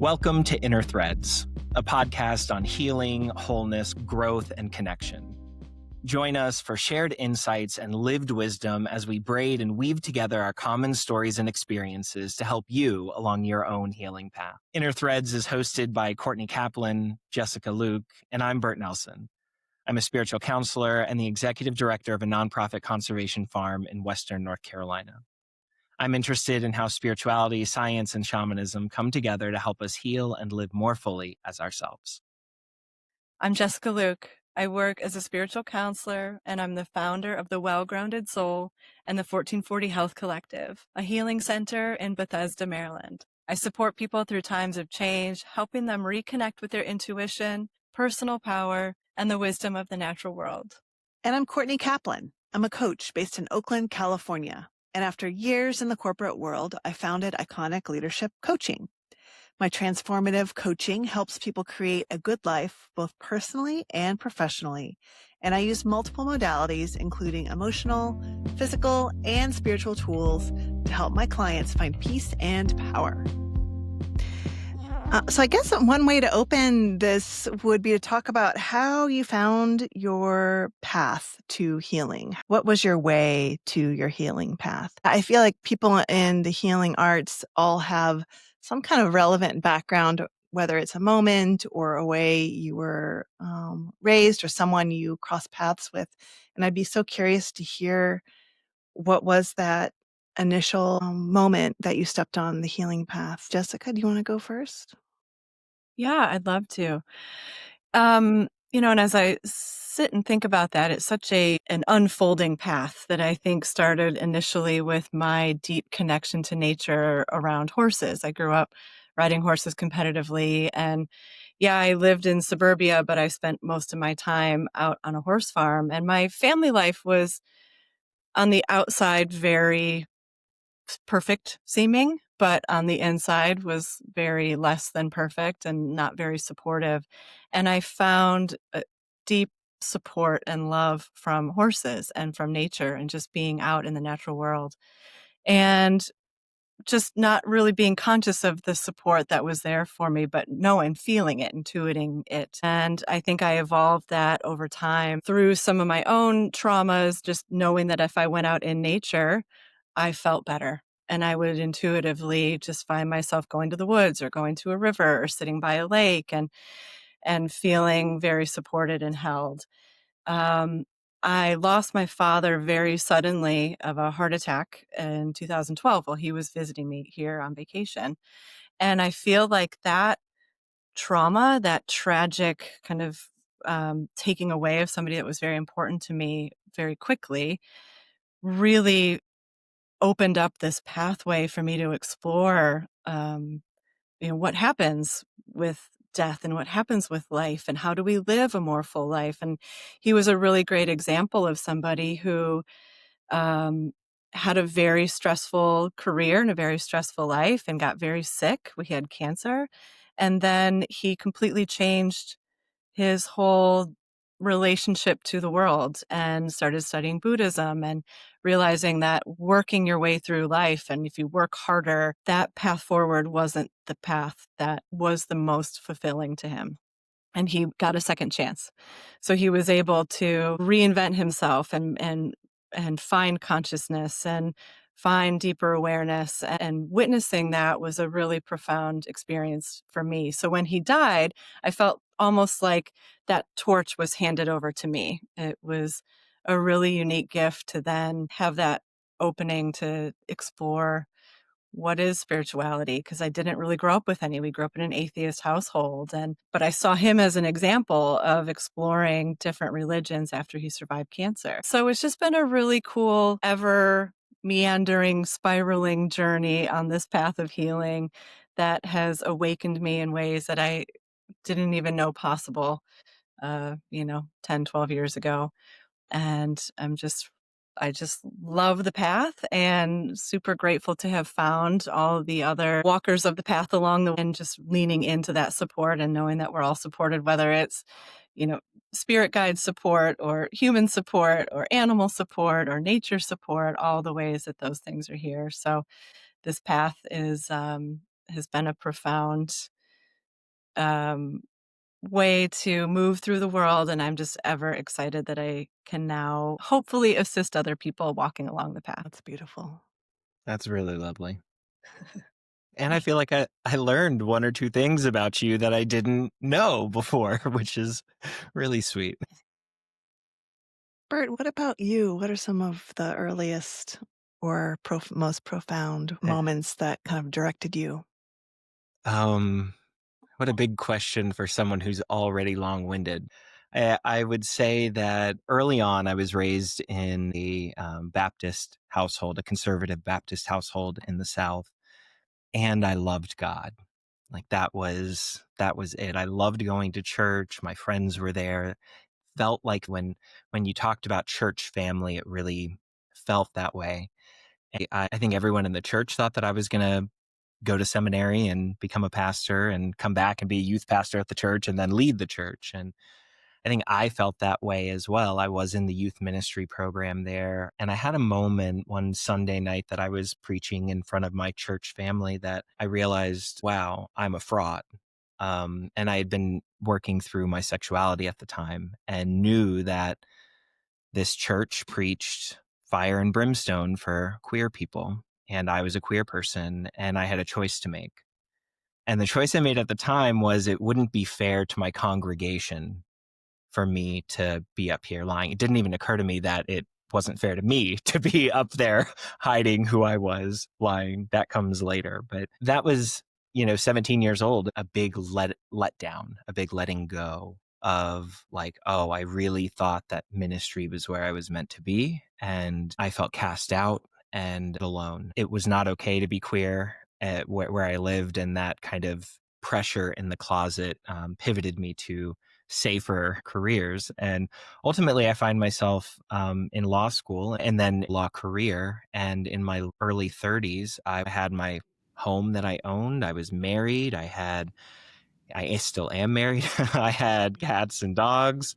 Welcome to Inner Threads, a podcast on healing, wholeness, growth, and connection. Join us for shared insights and lived wisdom as we braid and weave together our common stories and experiences to help you along your own healing path. Inner Threads is hosted by Courtney Kaplan, Jessica Luke, and I'm Bert Nelson. I'm a spiritual counselor and the executive director of a nonprofit conservation farm in Western North Carolina. I'm interested in how spirituality, science, and shamanism come together to help us heal and live more fully as ourselves. I'm Jessica Luke. I work as a spiritual counselor, and I'm the founder of the Well-Grounded Soul and the 1440 Health Collective, a healing center in Bethesda, Maryland. I support people through times of change, helping them reconnect with their intuition, personal power, and the wisdom of the natural world. And I'm Courtney Kaplan. I'm a coach based in Oakland, California. And after years in the corporate world, I founded Iconic Leadership Coaching. My transformative coaching helps people create a good life, both personally and professionally. And I use multiple modalities, including emotional, physical, and spiritual tools to help my clients find peace and power. So I guess one way to open this would be to talk about how you found your path to healing. What was your way to your healing path? I feel like people in the healing arts all have some kind of relevant background, whether it's a moment or a way you were raised or someone you crossed paths with. And I'd be so curious to hear what was that initial moment that you stepped on the healing path. Jessica, do you want to go first? Yeah, I'd love to. And as I sit and think about that, it's such an unfolding path that I think started initially with my deep connection to nature around horses. I grew up riding horses competitively, and yeah, I lived in suburbia, but I spent most of my time out on a horse farm, and my family life was on the outside very perfect seeming, but on the inside was very less than perfect and not very supportive. And I found a deep support and love from horses and from nature and just being out in the natural world. And just not really being conscious of the support that was there for me, but knowing, feeling it, intuiting it. And I think I evolved that over time through some of my own traumas, just knowing that if I went out in nature, I felt better. And I would intuitively just find myself going to the woods or going to a river or sitting by a lake and feeling very supported and held. Um, I lost my father very suddenly of a heart attack in 2012 while he was visiting me here on vacation. And I feel like that trauma, that tragic kind of taking away of somebody that was very important to me very quickly, really opened up this pathway for me to explore, what happens with death and what happens with life and how do we live a more full life. And he was a really great example of somebody who um, had a very stressful career and a very stressful life and got very sick. We had cancer. And then he completely changed his whole relationship to the world and started studying Buddhism and realizing that working your way through life, and if you work harder, that path forward wasn't the path that was the most fulfilling to him. And he got a second chance. So he was able to reinvent himself and find consciousness and find deeper awareness. And witnessing that was a really profound experience for me. So when he died, I felt almost like that torch was handed over to me. It was a really unique gift to then have that opening to explore what is spirituality, because I didn't really grow up with any. We grew up in an atheist household, but I saw him as an example of exploring different religions after he survived cancer. So it's just been a really cool, ever meandering, spiraling journey on this path of healing that has awakened me in ways that I didn't even know possible, 10, 12 years ago. And I just love the path and super grateful to have found all of the other walkers of the path along the way and just leaning into that support and knowing that we're all supported, whether it's, spirit guide support or human support or animal support or nature support, all the ways that those things are here. So this path has been a profound way to move through the world. And I'm just ever excited that I can now hopefully assist other people walking along the path. That's beautiful. That's really lovely. And I feel like I learned one or two things about you that I didn't know before, which is really sweet. Bert, what about you? What are some of the earliest or most profound moments that kind of directed you? What a big question for someone who's already long-winded. I would say that early on, I was raised in a Baptist household, a conservative Baptist household in the South, and I loved God. Like that was it. I loved going to church. My friends were there. Felt like when you talked about church family, it really felt that way. I think everyone in the church thought that I was going to go to seminary and become a pastor and come back and be a youth pastor at the church and then lead the church. And I think I felt that way as well. I was in the youth ministry program there. And I had a moment one Sunday night that I was preaching in front of my church family that I realized, wow, I'm a fraud. And I had been working through my sexuality at the time and knew that this church preached fire and brimstone for queer people. And I was a queer person and I had a choice to make. And the choice I made at the time was it wouldn't be fair to my congregation for me to be up here lying. It didn't even occur to me that it wasn't fair to me to be up there hiding who I was lying. That comes later. But that was, 17 years old, a big let down, a big letting go of like, oh, I really thought that ministry was where I was meant to be. And I felt cast out and alone. It was not okay to be queer at where I lived. And that kind of pressure in the closet pivoted me to safer careers. And ultimately, I find myself in law school and then law career. And in my early 30s, I had my home that I owned. I was married. I still am married. I had cats and dogs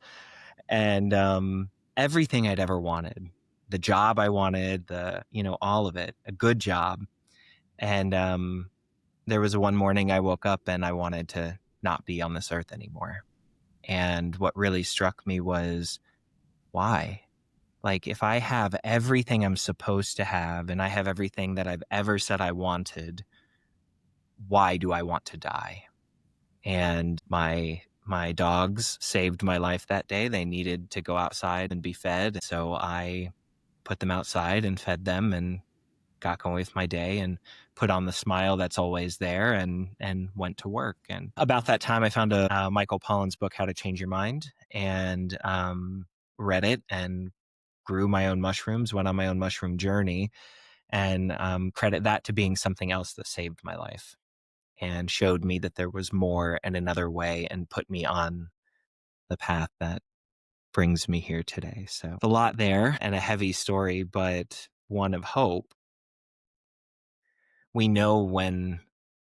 and everything I'd ever wanted. The job I wanted, all of it, a good job. And there was one morning I woke up and I wanted to not be on this earth anymore. And what really struck me was, why? Like, if I have everything I'm supposed to have and I have everything that I've ever said I wanted, why do I want to die? And my dogs saved my life that day. They needed to go outside and be fed. So I put them outside and fed them and got going with my day and put on the smile that's always there and went to work. And about that time, I found a Michael Pollan's book, How to Change Your Mind, and read it and grew my own mushrooms, went on my own mushroom journey, and credit that to being something else that saved my life and showed me that there was more and another way and put me on the path that brings me here today. So a lot there and a heavy story, but one of hope. We know when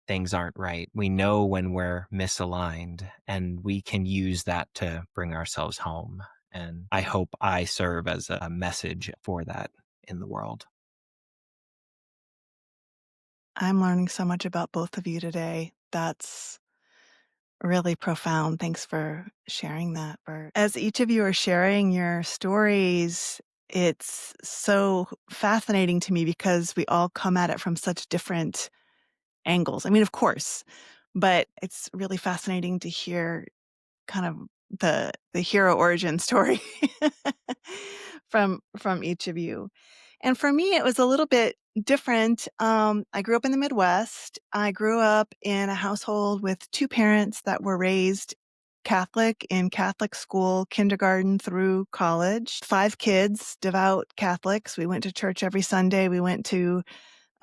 things aren't right. We know when we're misaligned, and we can use that to bring ourselves home. And I hope I serve as a message for that in the world. I'm learning so much about both of you today. That's really profound. Thanks for sharing that, Bert. As each of you are sharing your stories, it's so fascinating to me because we all come at it from such different angles. I mean, of course, but it's really fascinating to hear kind of the hero origin story from each of you. And for me, it was a little bit different. I grew up in the Midwest. I grew up in a household with two parents that were raised Catholic in Catholic school, kindergarten through college. 5 kids, devout Catholics. We went to church every Sunday. We went to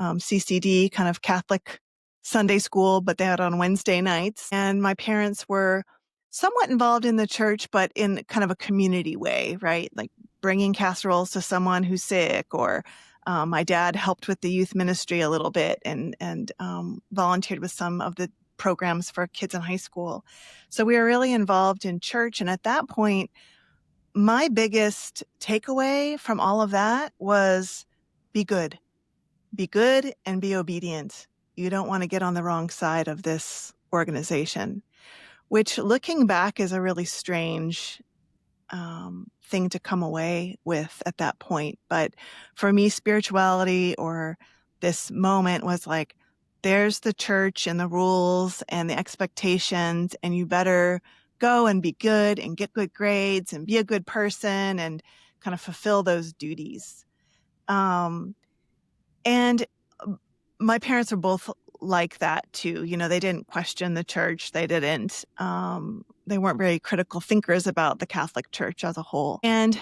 CCD, kind of Catholic Sunday school, but they had on Wednesday nights. And my parents were somewhat involved in the church, but in kind of a community way, right? Like bringing casseroles to someone who's sick, or my dad helped with the youth ministry a little bit and volunteered with some of the programs for kids in high school. So we were really involved in church. And at that point, my biggest takeaway from all of that was be good. Be good and be obedient. You don't want to get on the wrong side of this organization, which looking back is a really strange thing to come away with at that point. But for me, spirituality or this moment was like, there's the church and the rules and the expectations, and you better go and be good and get good grades and be a good person and kind of fulfill those duties. And my parents were both like that too. They didn't question the church. They weren't very critical thinkers about the Catholic Church as a whole. And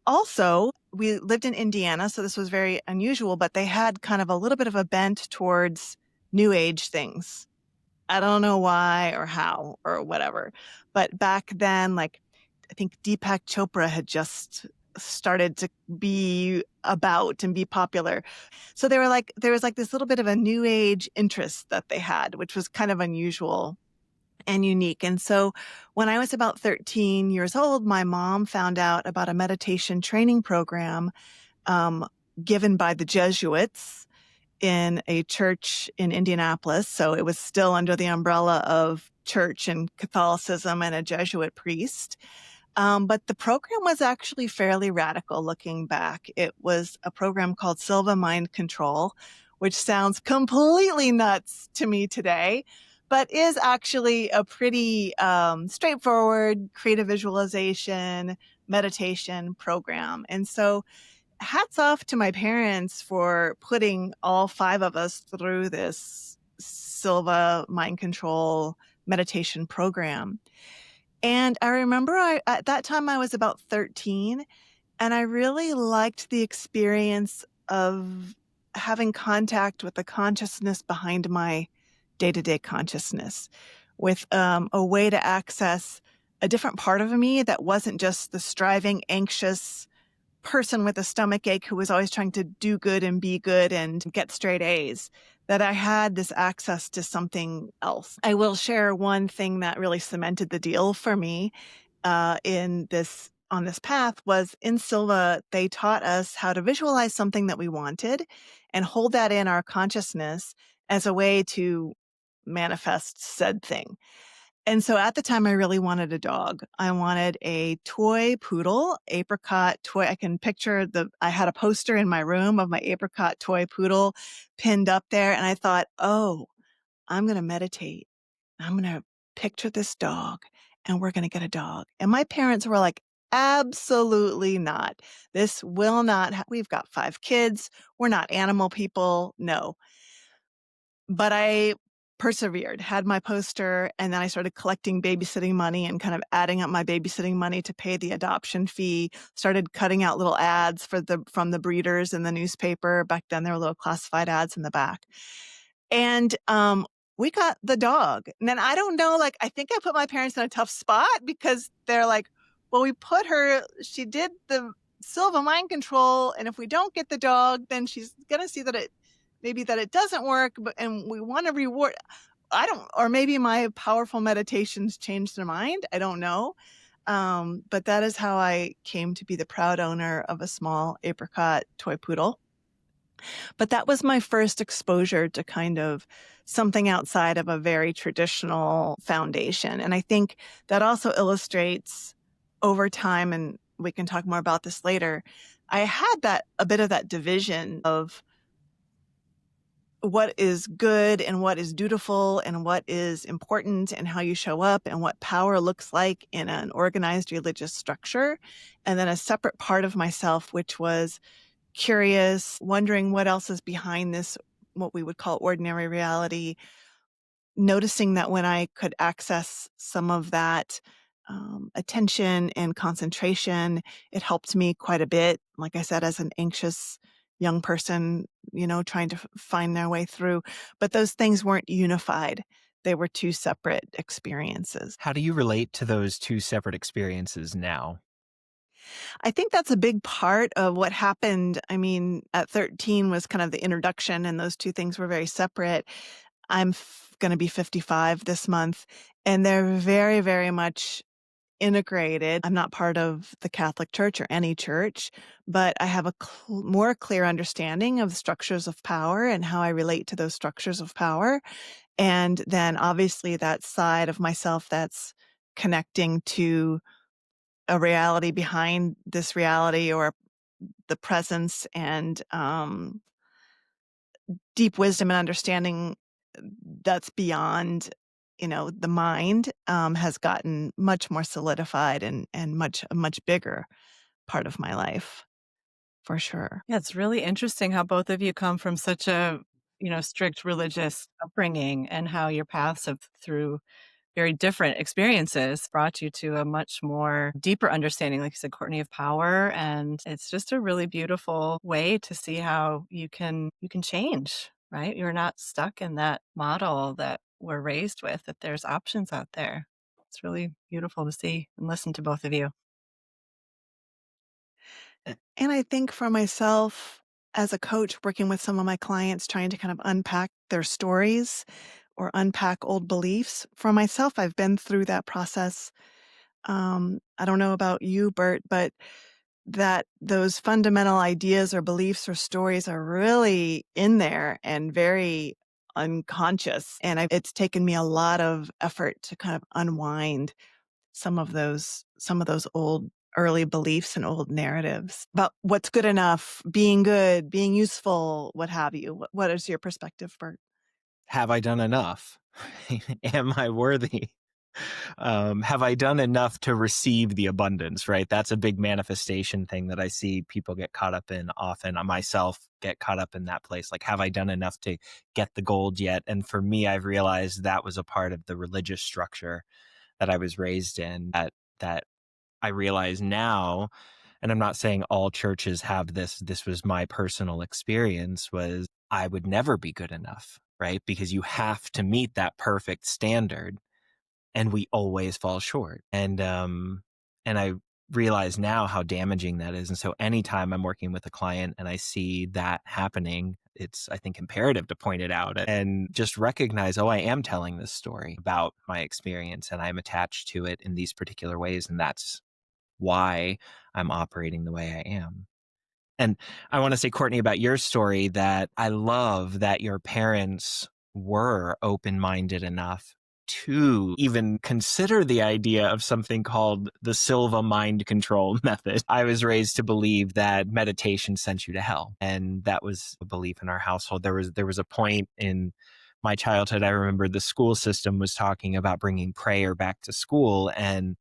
also, we lived in Indiana, so this was very unusual, but they had kind of a little bit of a bent towards New Age things. I don't know why or how or whatever. But back then, like, I think Deepak Chopra had just started to be about and be popular. So there was like this little bit of a New Age interest that they had, which was kind of unusual and unique. And so when I was about 13 years old, my mom found out about a meditation training program given by the Jesuits in a church in Indianapolis. So it was still under the umbrella of church and Catholicism and a Jesuit priest. But the program was actually fairly radical looking back. It was a program called Silva Mind Control, which sounds completely nuts to me today, but is actually a pretty straightforward creative visualization, meditation program. And so hats off to my parents for putting all 5 of us through this Silva Mind Control meditation program. And I remember at that time I was about 13, and I really liked the experience of having contact with the consciousness behind my day-to-day consciousness, with a way to access a different part of me that wasn't just the striving, anxious person with a stomach ache who was always trying to do good and be good and get straight A's, that I had this access to something else. I will share one thing that really cemented the deal for me on this path was in Silva, they taught us how to visualize something that we wanted and hold that in our consciousness as a way to manifest said thing. And so at the time, I really wanted a dog. I wanted a toy poodle, apricot toy. I can picture I had a poster in my room of my apricot toy poodle pinned up there. And I thought, oh, I'm going to meditate. I'm going to picture this dog and we're going to get a dog. And my parents were like, absolutely not. This will not. We've got 5 kids. We're not animal people. No. But I persevered, had my poster, and then I started collecting babysitting money and kind of adding up my babysitting money to pay the adoption fee, started cutting out little ads from the breeders in the newspaper. Back then there were little classified ads in the back. And we got the dog. And then I don't know, like, I think I put my parents in a tough spot because they're like, well, she did the Silva Mind Control, and if we don't get the dog, then she's going to see that it doesn't work, and we want to reward. Or maybe my powerful meditations changed their mind. I don't know. But that is how I came to be the proud owner of a small apricot toy poodle. But that was my first exposure to kind of something outside of a very traditional foundation. And I think that also illustrates over time, and we can talk more about this later, I had a bit of that division of what is good and what is dutiful and what is important and how you show up and what power looks like in an organized religious structure. And then a separate part of myself, which was curious, wondering what else is behind this, what we would call ordinary reality, noticing that when I could access some of that attention and concentration, it helped me quite a bit. Like I said, as an anxious young person, trying to find their way through. But those things weren't unified. They were 2 separate experiences. How do you relate to those 2 separate experiences now? I think that's a big part of what happened. I mean, at 13 was kind of the introduction, and those 2 things were very separate. I'm going to be 55 this month, and they're very, very much integrated. I'm not part of the Catholic Church or any church, but I have a more clear understanding of the structures of power and how I relate to those structures of power. And then obviously that side of myself that's connecting to a reality behind this reality, or the presence, and deep wisdom and understanding that's beyond, the mind, has gotten much more solidified, and a much bigger part of my life, for sure. Yeah, it's really interesting how both of you come from such a, strict religious upbringing, and how your paths have, through very different experiences, brought you to a much more deeper understanding, like you said, Courtney, of power. And it's just a really beautiful way to see how you can change, right? You're not stuck in that model that we're raised with, that there's options out there. It's really beautiful to see and listen to both of you. And I think for myself, as a coach working with some of my clients, trying to kind of unpack their stories or unpack old beliefs, for myself, I've been through that process. I don't know about you, Bert, but that those fundamental ideas or beliefs or stories are really in there and very unconscious. And it's taken me a lot of effort to kind of unwind some of those old early beliefs and old narratives about what's good enough, being good, being useful, what have you. What is your perspective, Bert? Have I done enough? Am I worthy? Have I done enough to receive the abundance, right? That's a big manifestation thing that I see people get caught up in often. I myself get caught up in that place. Like, have I done enough to get the gold yet? And for me, I've realized that was a part of the religious structure that I was raised in, that I realize now, and I'm not saying all churches have this was my personal experience, was I would never be good enough, right? Because you have to meet that perfect standard, and we always fall short. And I realize now how damaging that is. And so anytime I'm working with a client and I see that happening, it's, I think, imperative to point it out and just recognize, oh, I am telling this story about my experience and I'm attached to it in these particular ways. And that's why I'm operating the way I am. And I want to say, Courtney, about your story, that I love that your parents were open-minded enough to even consider the idea of something called the Silva mind control method. I was raised to believe that meditation sent you to hell. And that was a belief in our household. There was a point in my childhood, I remember the school system was talking about bringing prayer back to school, and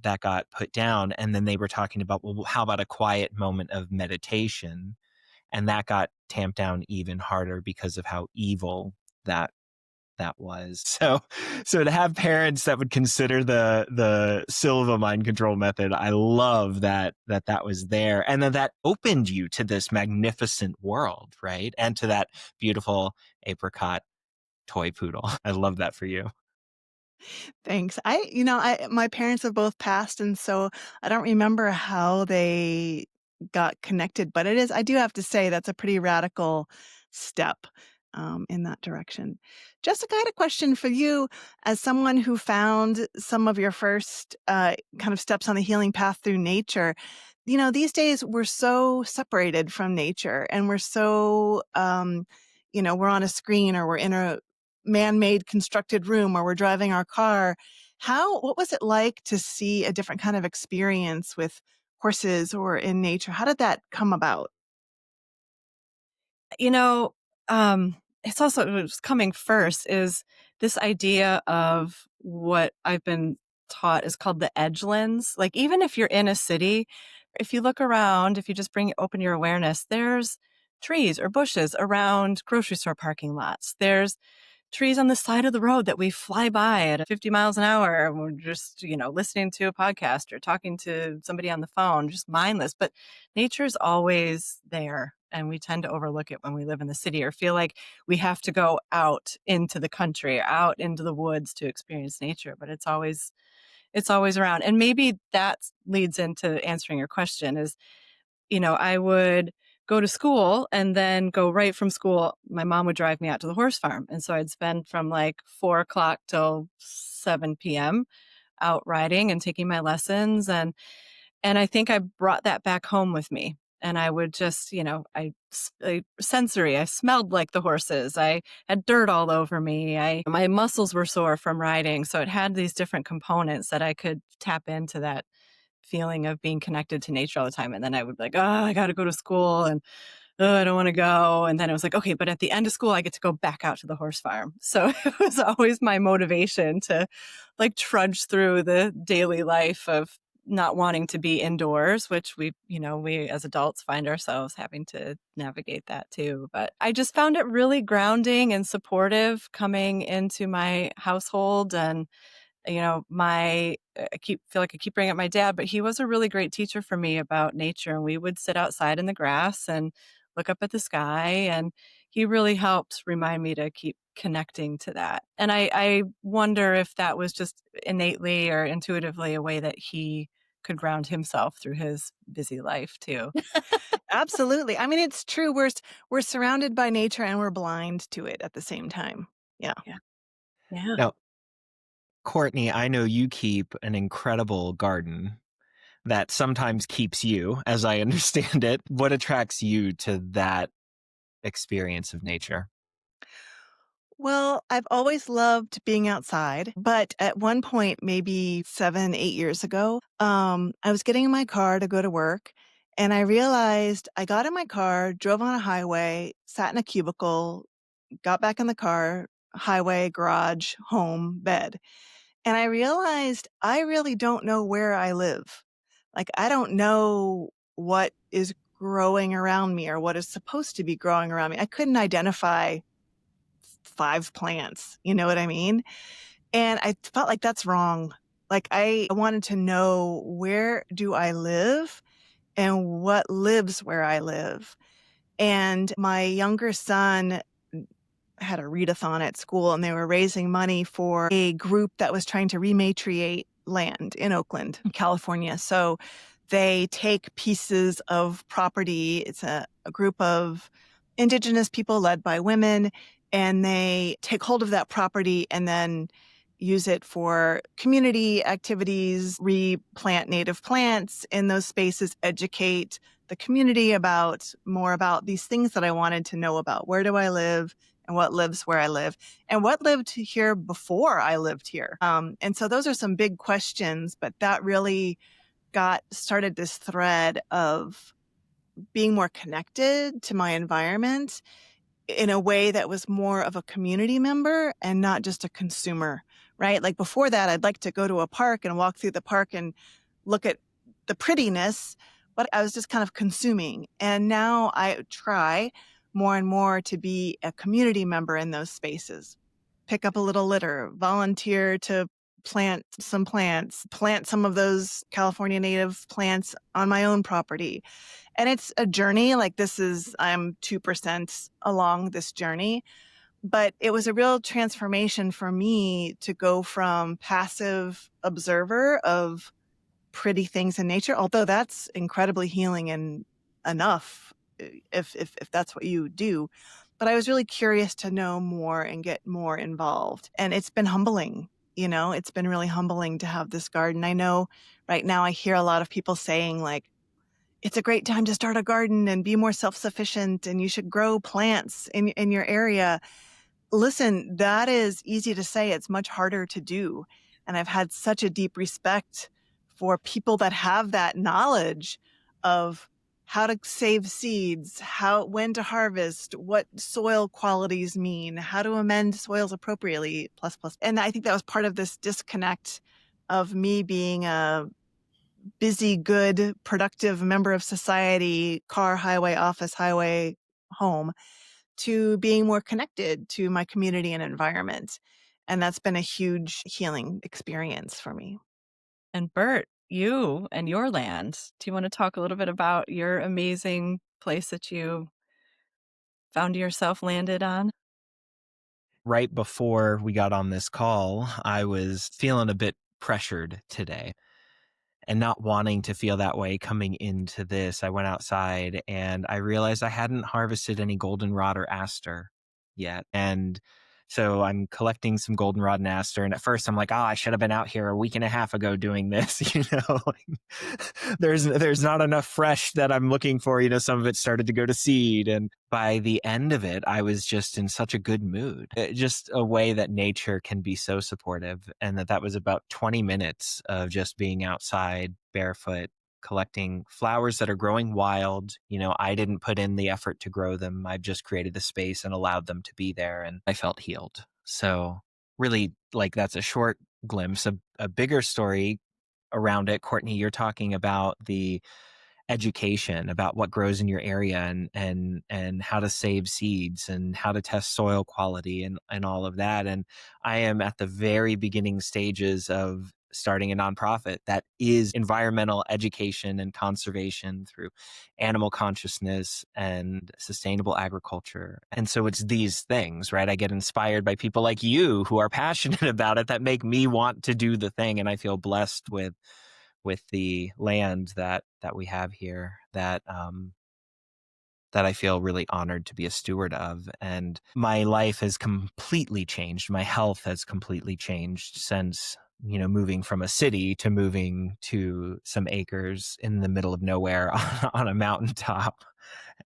that got put down. And then they were talking about, well, how about a quiet moment of meditation? And that got tamped down even harder because of how evil that was. So to have parents that would consider the Silva mind control method, I love that was there. And then that opened you to this magnificent world, right? And to that beautiful apricot toy poodle. I love that for you. Thanks. My parents have both passed, and so I don't remember how they got connected, but I do have to say that's a pretty radical step, in that direction. Jessica, I had a question for you. As someone who found some of your first kind of steps on the healing path through nature, these days we're so separated from nature, and we're so, we're on a screen, or we're in a man-made constructed room, or we're driving our car. What was it like to see a different kind of experience with horses or in nature? How did that come about? You know, it's also what's coming first is this idea of what I've been taught is called the edge lens. Like, even if you're in a city, if you look around, if you just open your awareness, there's trees or bushes around grocery store parking lots. There's trees on the side of the road that we fly by at 50 miles an hour. And we're just, listening to a podcast or talking to somebody on the phone, just mindless. But nature's always there. And we tend to overlook it when we live in the city, or feel like we have to go out into the country, out into the woods to experience nature. But it's always around. And maybe that leads into answering your question is, I would go to school and then go right from school. My mom would drive me out to the horse farm. And so I'd spend from like 4 o'clock till 7 p.m. out riding and taking my lessons. And I think I brought that back home with me. And I would just, sensory, I smelled like the horses. I had dirt all over me. My muscles were sore from riding. So it had these different components that I could tap into that feeling of being connected to nature all the time. And then I would be like, oh, I got to go to school and oh, I don't want to go. And then it was like, okay, but at the end of school, I get to go back out to the horse farm. So it was always my motivation to like trudge through the daily life of not wanting to be indoors, which we as adults find ourselves having to navigate that too. But I just found it really grounding and supportive coming into my household. And feel like I keep bringing up my dad, but he was a really great teacher for me about nature. And we would sit outside in the grass and look up at the sky. And he really helped remind me to keep connecting to that. And I wonder if that was just innately or intuitively a way that he could ground himself through his busy life too. Absolutely. I mean, it's true. We're surrounded by nature and we're blind to it at the same time. Yeah. Yeah. Yeah. Now, Courtney, I know you keep an incredible garden that sometimes keeps you, as I understand it. What attracts you to that experience of nature? Well, I've always loved being outside, but at one point, maybe 7, 8 years ago, I was getting in my car to go to work, and I realized I got in my car, drove on a highway, sat in a cubicle, got back in the car, highway, garage, home, bed. And I realized I really don't know where I live. Like, I don't know what is growing around me or what is supposed to be growing around me. I couldn't identify 5 plants, you know what I mean? And I felt like that's wrong. Like, I wanted to know, where do I live and what lives where I live? And my younger son had a readathon at school, and they were raising money for a group that was trying to rematriate land in Oakland, California. So they take pieces of property. It's a group of indigenous people led by women, and they take hold of that property and then use it for community activities, replant native plants in those spaces, educate the community more about these things that I wanted to know about. Where do I live? And what lives where I live, and what lived here before I lived here. And so those are some big questions, but that really started this thread of being more connected to my environment in a way that was more of a community member and not just a consumer, right? Like, before that, I'd like to go to a park and walk through the park and look at the prettiness, but I was just kind of consuming. And now I try more and more to be a community member in those spaces. Pick up a little litter, volunteer to plant some plants, plant some of those California native plants on my own property. And it's a journey. Like, I'm 2% along this journey, but it was a real transformation for me to go from passive observer of pretty things in nature, although that's incredibly healing and enough if that's what you do. But I was really curious to know more and get more involved. And it's been humbling. It's been really humbling to have this garden. I know right now I hear a lot of people saying, like, it's a great time to start a garden and be more self-sufficient, and you should grow plants in your area. Listen, that is easy to say. It's much harder to do. And I've had such a deep respect for people that have that knowledge of how to save seeds, when to harvest, what soil qualities mean, how to amend soils appropriately, plus. And I think that was part of this disconnect of me being a busy, good, productive member of society, car, highway, office, highway, home, to being more connected to my community and environment. And that's been a huge healing experience for me. And Bert, you and your land, do you want to talk a little bit about your amazing place that you found yourself landed on? Right before we got on this call, I was feeling a bit pressured today and not wanting to feel that way coming into this. I went outside and I realized I hadn't harvested any goldenrod or aster yet. And So I'm collecting some goldenrod and aster. And at first I'm like, oh, I should have been out here a week and a half ago doing this. There's not enough fresh that I'm looking for. Some of it started to go to seed. And by the end of it, I was just in such a good mood. Just a way that nature can be so supportive. And that was about 20 minutes of just being outside barefoot, collecting flowers that are growing wild. I didn't put in the effort to grow them. I've just created the space and allowed them to be there, and I felt healed. So really, that's a short glimpse. A bigger story around it, Courtney, you're talking about the education about what grows in your area, and how to save seeds and how to test soil quality and all of that. And I am at the very beginning stages of starting a nonprofit that is environmental education and conservation through animal consciousness and sustainable agriculture. And so it's these things, right? I get inspired by people like you who are passionate about it that make me want to do the thing. And I feel blessed with the land that we have here, that I feel really honored to be a steward of. And my life has completely changed. My health has completely changed since, moving from a city to moving to some acres in the middle of nowhere on a mountaintop.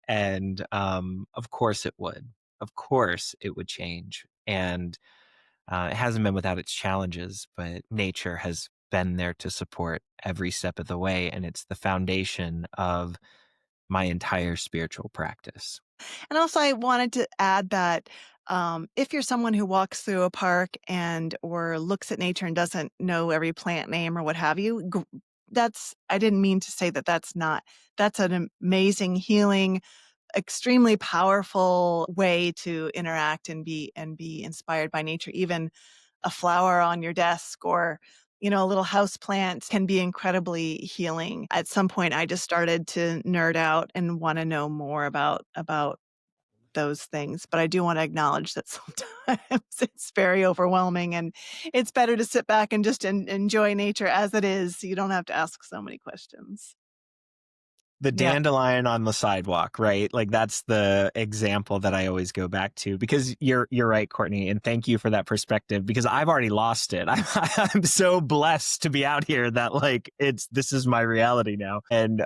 And of course it would. Of course it would change. And it hasn't been without its challenges, but nature has been there to support every step of the way. And it's the foundation of my entire spiritual practice. And also, I wanted to add that if you're someone who walks through a park or looks at nature and doesn't know every plant name or what have you, I didn't mean to say that that's an amazing, healing, extremely powerful way to interact and be inspired by nature. Even a flower on your desk or a little house plant can be incredibly healing. At some point, I just started to nerd out and want to know more about those things. But I do want to acknowledge that sometimes it's very overwhelming, and it's better to sit back and just enjoy nature as it is. You don't have to ask so many questions. The Yeah. dandelion on the sidewalk, right? That's the example that I always go back to, because you're right, Courtney. And thank you for that perspective, because I've already lost it. I'm so blessed to be out here that this is my reality now. And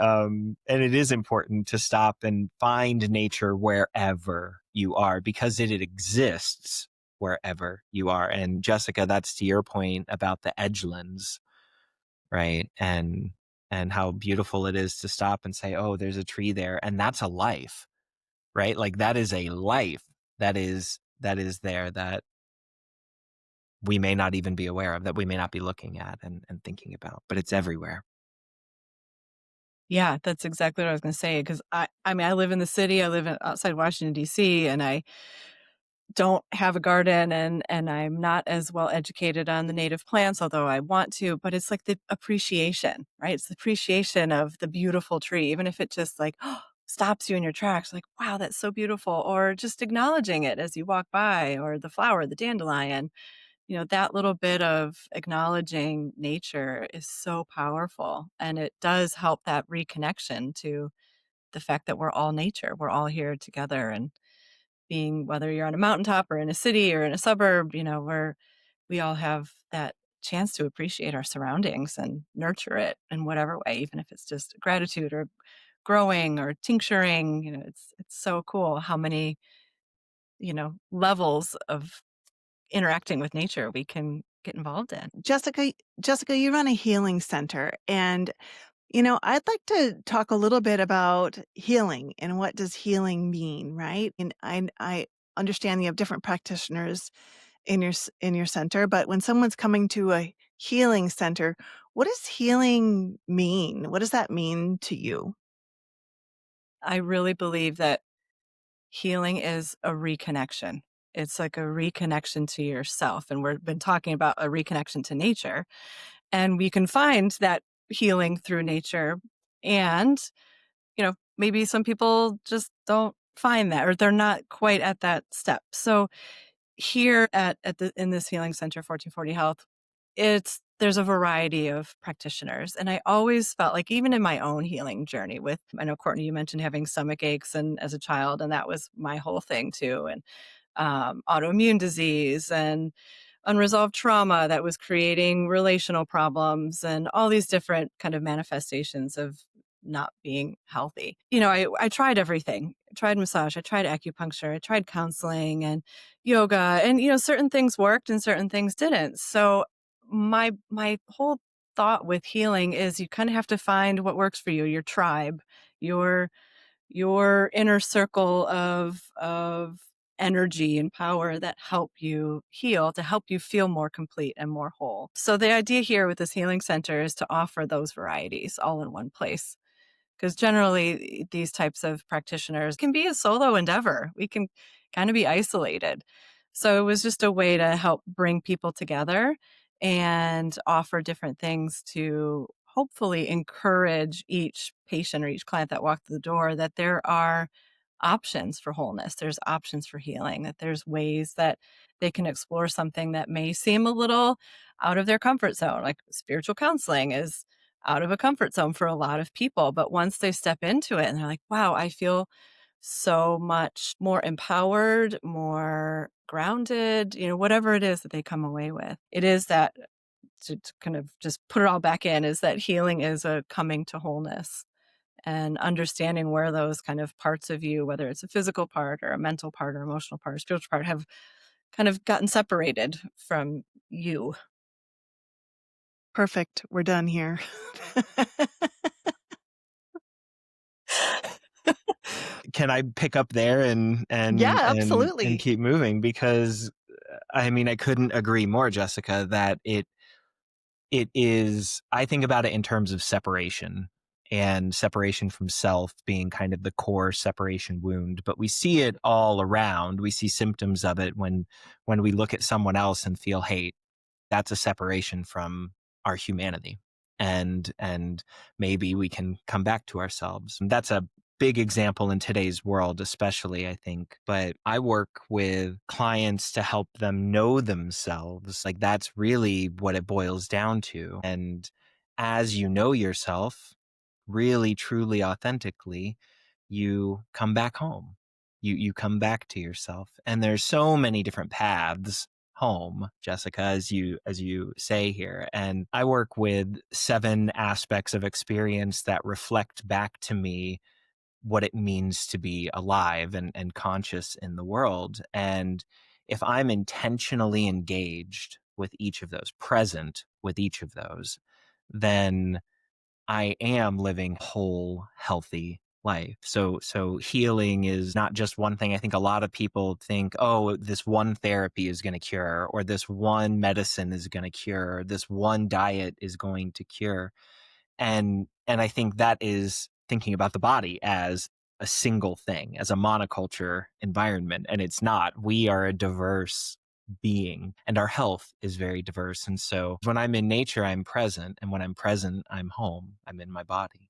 it is important to stop and find nature wherever you are, because it exists wherever you are. And Jessica, that's to your point about the edgelands, right? And how beautiful it is to stop and say, oh, there's a tree there. And that's a life, right? That is a life that is there, that we may not even be aware of, that we may not be looking at and thinking about, but it's everywhere. Yeah, that's exactly what I was going to say. Because I mean, I live in the city. I live outside Washington, D.C., and I don't have a garden, and I'm not as well educated on the native plants, although I want to. But it's like the appreciation, right? It's the appreciation of the beautiful tree, even if it just stops you in your tracks, like, wow, that's so beautiful. Or just acknowledging it as you walk by, or the flower, the dandelion. That little bit of acknowledging nature is so powerful, and it does help that reconnection to the fact that we're all nature. We're all here together, and being, whether you're on a mountaintop or in a city or in a suburb, we all have that chance to appreciate our surroundings and nurture it in whatever way, even if it's just gratitude or growing or tincturing. It's so cool how many, levels of interacting with nature we can get involved in. Jessica, you run a healing center, and I'd like to talk a little bit about healing and what does healing mean, right? And I understand you have different practitioners in your center, but when someone's coming to a healing center, what does healing mean? What does that mean to you? I really believe that healing is a reconnection. It's like a reconnection to yourself. And we've been talking about a reconnection to nature. And we can find that healing through nature. And, maybe some people just don't find that, or they're not quite at that step. So here in this healing center, 1440 Health, there's a variety of practitioners. And I always felt like, even in my own healing journey I know, Courtney, you mentioned having stomach aches and as a child, and that was my whole thing too. And autoimmune disease and unresolved trauma that was creating relational problems and all these different kind of manifestations of not being healthy. I tried everything. I tried massage, I tried acupuncture, I tried counseling and yoga, and certain things worked and certain things didn't. So my whole thought with healing is you kind of have to find what works for you, your tribe, your your inner circle of energy and power that help you heal, to help you feel more complete and more whole. So the idea here with this healing center is to offer those varieties all in one place. Because generally, these types of practitioners can be a solo endeavor. We can kind of be isolated. So it was just a way to help bring people together and offer different things to hopefully encourage each patient or each client that walked through the door that there are options for wholeness. There's options for healing, that there's ways that they can explore something that may seem a little out of their comfort zone. Like spiritual counseling is out of a comfort zone for a lot of people. But once they step into it and they're like, wow, I feel so much more empowered, more grounded, whatever it is that they come away with. It is that to kind of just put it all back in, is that healing is a coming to wholeness and understanding where those kind of parts of you, whether it's a physical part or a mental part or emotional part or spiritual part, have kind of gotten separated from you. Perfect. We're done here. Can I pick up there Yeah, and absolutely. keep moving? Because I mean, I couldn't agree more, Jessica, that it is, I think about it in terms of separation, and separation from self being kind of the core separation wound. But we see it all around. We see symptoms of it when we look at someone else and feel hate. That's a separation from our humanity. And maybe we can come back to ourselves. And that's a big example in today's world, especially, I think. But I work with clients to help them know themselves. Like, that's really what it boils down to. And as you know yourself, really, truly, authentically, you come back home. You come back to yourself. And there's so many different paths home, Jessica, as you say here. And I work with 7 aspects of experience that reflect back to me what it means to be alive and conscious in the world. And if I'm intentionally engaged with each of those, present with each of those, then I am living whole, healthy life. So healing is not just one thing. I think a lot of people think, oh, this one therapy is going to cure, or this one medicine is going to cure, or this one diet is going to cure. And I think that is thinking about the body as a single thing, as a monoculture environment. And it's not. We are a diverse being, and our health is very diverse. And so when I'm in nature, I'm present. And when I'm present, I'm home. I'm in my body.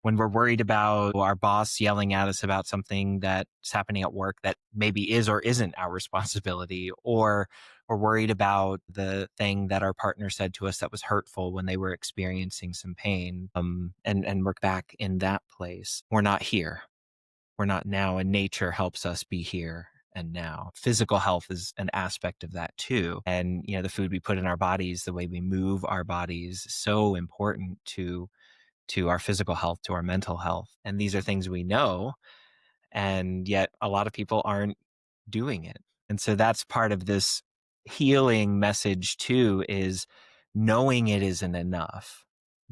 When we're worried about our boss yelling at us about something that's happening at work that maybe is or isn't our responsibility, or we're worried about the thing that our partner said to us that was hurtful when they were experiencing some pain, and we're back in that place. We're not here. We're not now, and nature helps us be here and now. Physical health is an aspect of that too. And, the food we put in our bodies, the way we move our bodies, so important to our physical health, to our mental health. And these are things we know, and yet a lot of people aren't doing it. And so that's part of this healing message too, is knowing it isn't enough.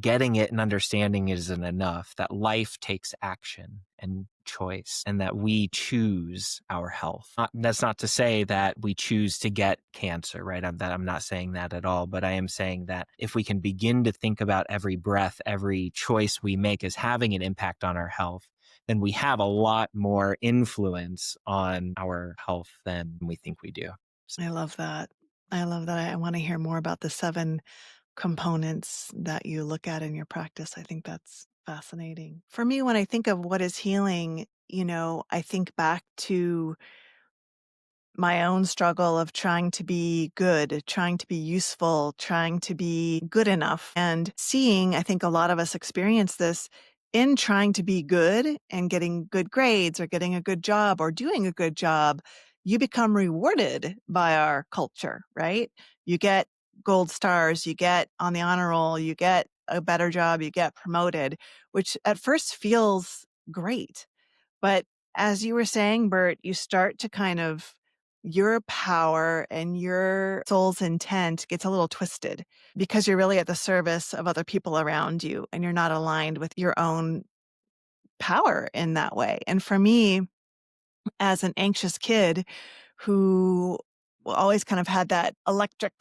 Getting it and understanding it isn't enough, that life takes action and choice, and that we choose our health. That's not to say that we choose to get cancer, right? I'm not saying that at all, but I am saying that if we can begin to think about every breath, every choice we make as having an impact on our health, then we have a lot more influence on our health than we think we do. I love that. I love that. I want to hear more about the 7 components that you look at in your practice. I think that's fascinating. For me, when I think of what is healing, I think back to my own struggle of trying to be good, trying to be useful, trying to be good enough, and seeing, I think a lot of us experience this in trying to be good and getting good grades or getting a good job or doing a good job. you become rewarded by our culture, right? You get gold stars, you get on the honor roll, you get a better job, you get promoted, which at first feels great. But as you were saying, Bert, you start to kind of, your power and your soul's intent gets a little twisted because you're really at the service of other people around you and you're not aligned with your own power in that way. And for me, as an anxious kid who always kind of had that electric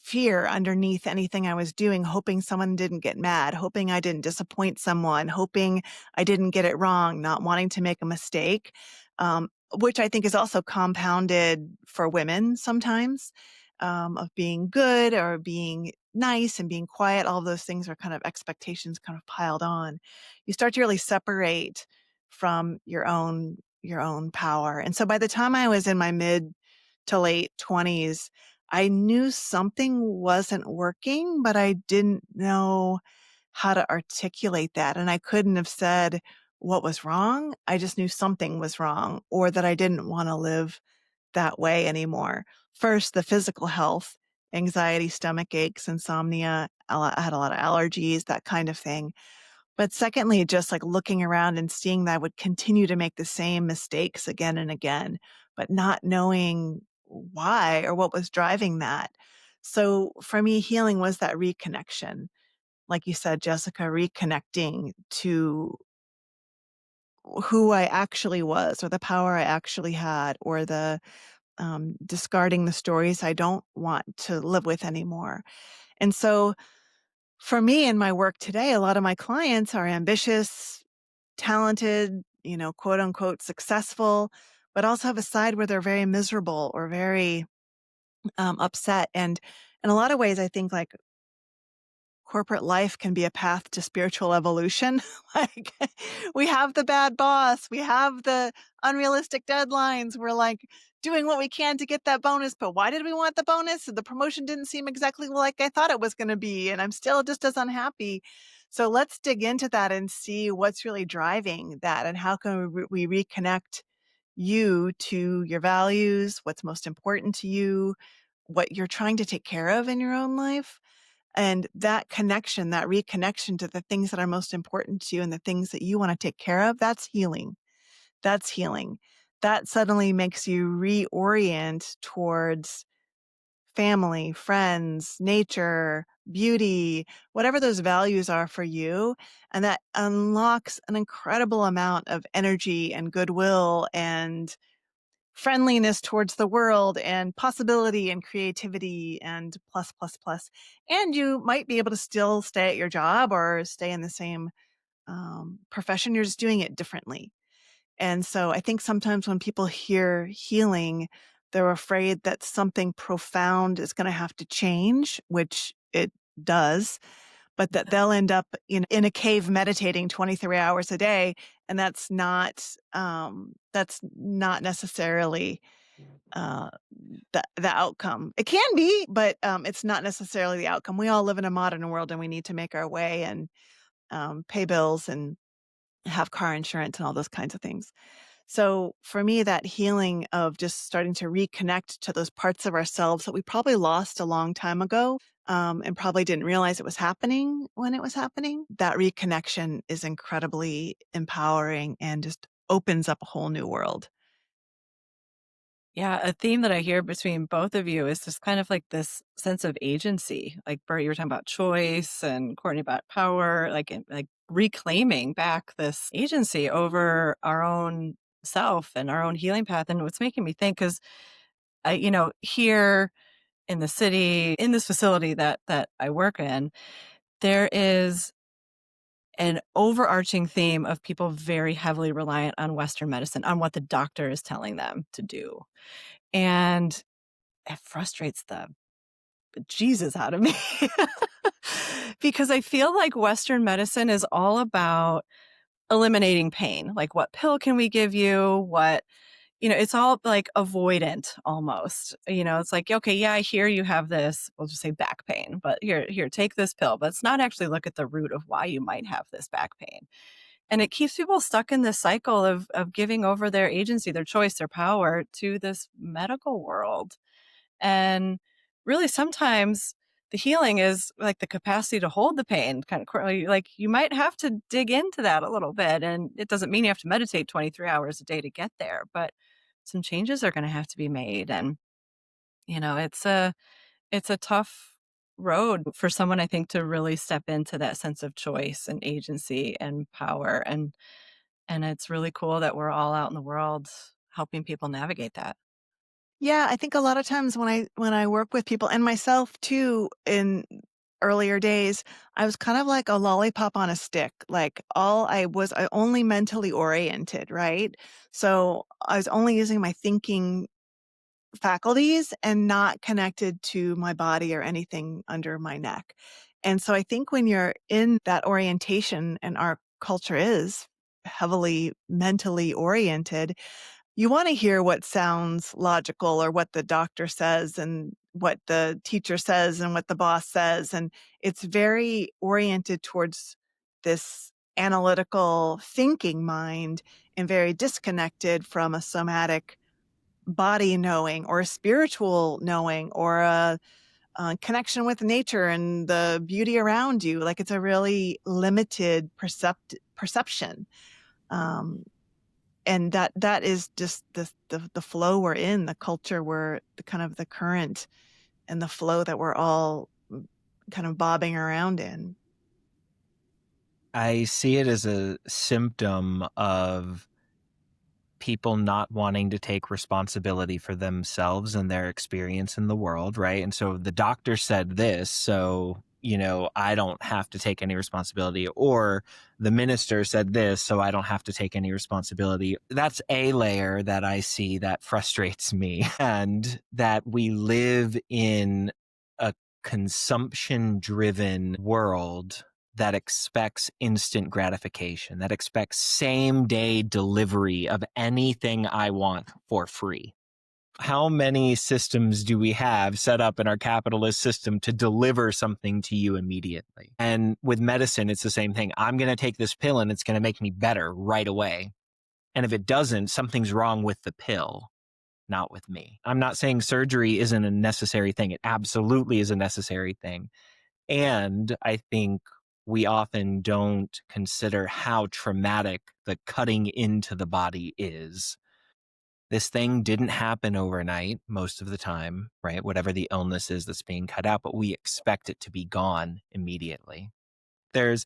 fear underneath anything I was doing, hoping someone didn't get mad, hoping I didn't disappoint someone, hoping I didn't get it wrong, not wanting to make a mistake, which I think is also compounded for women sometimes, of being good or being nice and being quiet. All of those things are kind of expectations kind of piled on. You start to really separate from your own power. And so by the time I was in my mid to late 20s, I knew something wasn't working, but I didn't know how to articulate that. And I couldn't have said what was wrong. I just knew something was wrong or that I didn't want to live that way anymore. First, the physical health, anxiety, stomach aches, insomnia. I had a lot of allergies, that kind of thing. But secondly, just like looking around and seeing that I would continue to make the same mistakes again and again, but not knowing why or what was driving that. So for me, healing was that reconnection. Like you said, Jessica, reconnecting to who I actually was or the power I actually had or the discarding the stories I don't want to live with anymore. And so for me in my work today, a lot of my clients are ambitious, talented, quote unquote successful, but also have a side where they're very miserable or very upset. And in a lot of ways, I think like corporate life can be a path to spiritual evolution. Like we have the bad boss, we have the unrealistic deadlines. We're like doing what we can to get that bonus, but why did we want the bonus? The promotion didn't seem exactly like I thought it was going to be, and I'm still just as unhappy. So let's dig into that and see what's really driving that and how can we reconnect you to your values, what's most important to you, what you're trying to take care of in your own life. And that connection, that reconnection to the things that are most important to you and the things that you want to take care of, that's healing. That's healing. That suddenly makes you reorient towards family, friends, nature, beauty, whatever those values are for you. And that unlocks an incredible amount of energy and goodwill and friendliness towards the world and possibility and creativity and plus, plus, plus. And you might be able to still stay at your job or stay in the same profession. You're just doing it differently. And so I think sometimes when people hear healing, they're afraid that something profound is going to have to change, which it does, but that they'll end up in a cave meditating 23 hours a day. And that's not necessarily the outcome. It can be, but it's not necessarily the outcome. We all live in a modern world and we need to make our way and pay bills and have car insurance and all those kinds of things. So for me, that healing of just starting to reconnect to those parts of ourselves that we probably lost a long time ago and probably didn't realize it was happening when it was happening, that reconnection is incredibly empowering and just opens up a whole new world. Yeah, a theme that I hear between both of you is just kind of like this sense of agency. Like Bert, you were talking about choice and Courtney about power, like reclaiming back this agency over our own self and our own healing path. And what's making me think, because here in the city, in this facility that I work in, there is an overarching theme of people very heavily reliant on Western medicine, on what the doctor is telling them to do. And it frustrates the Jesus out of me because I feel like Western medicine is all about eliminating pain. Like, what pill can we give you? It's all like avoidant almost. It's like, okay, yeah, I hear you have this, we'll just say back pain, but here, take this pill. But it's not actually look at the root of why you might have this back pain. And it keeps people stuck in this cycle of giving over their agency, their choice, their power to this medical world. And really, sometimes the healing is like the capacity to hold the pain, kind of like you might have to dig into that a little bit. And it doesn't mean you have to meditate 23 hours a day to get there, but some changes are going to have to be made. And, it's a tough road for someone, I think, to really step into that sense of choice and agency and power. And it's really cool that we're all out in the world helping people navigate that. Yeah, I think a lot of times when I work with people and myself too in earlier days, I was kind of like a lollipop on a stick. Like I only mentally oriented, right? So I was only using my thinking faculties and not connected to my body or anything under my neck. And so I think when you're in that orientation, and our culture is heavily mentally oriented, you want to hear what sounds logical or what the doctor says and what the teacher says and what the boss says. And it's very oriented towards this analytical thinking mind and very disconnected from a somatic body knowing or a spiritual knowing or a connection with nature and the beauty around you. Like it's a really limited perception. Um, and that is just the flow we're in, the culture we're the kind of the current and the flow that we're all kind of bobbing around in. I see it as a symptom of people not wanting to take responsibility for themselves and their experience in the world, right? And so the doctor said this, so, I don't have to take any responsibility, or the minister said this, so I don't have to take any responsibility. That's a layer that I see that frustrates me, and that we live in a consumption-driven world that expects instant gratification, that expects same day delivery of anything I want for free. How many systems do we have set up in our capitalist system to deliver something to you immediately? And with medicine, it's the same thing. I'm going to take this pill and it's going to make me better right away. And if it doesn't, something's wrong with the pill, not with me. I'm not saying surgery isn't a necessary thing. It absolutely is a necessary thing. And I think we often don't consider how traumatic the cutting into the body is. This thing didn't happen overnight most of the time, right? Whatever the illness is that's being cut out, but we expect it to be gone immediately. There's,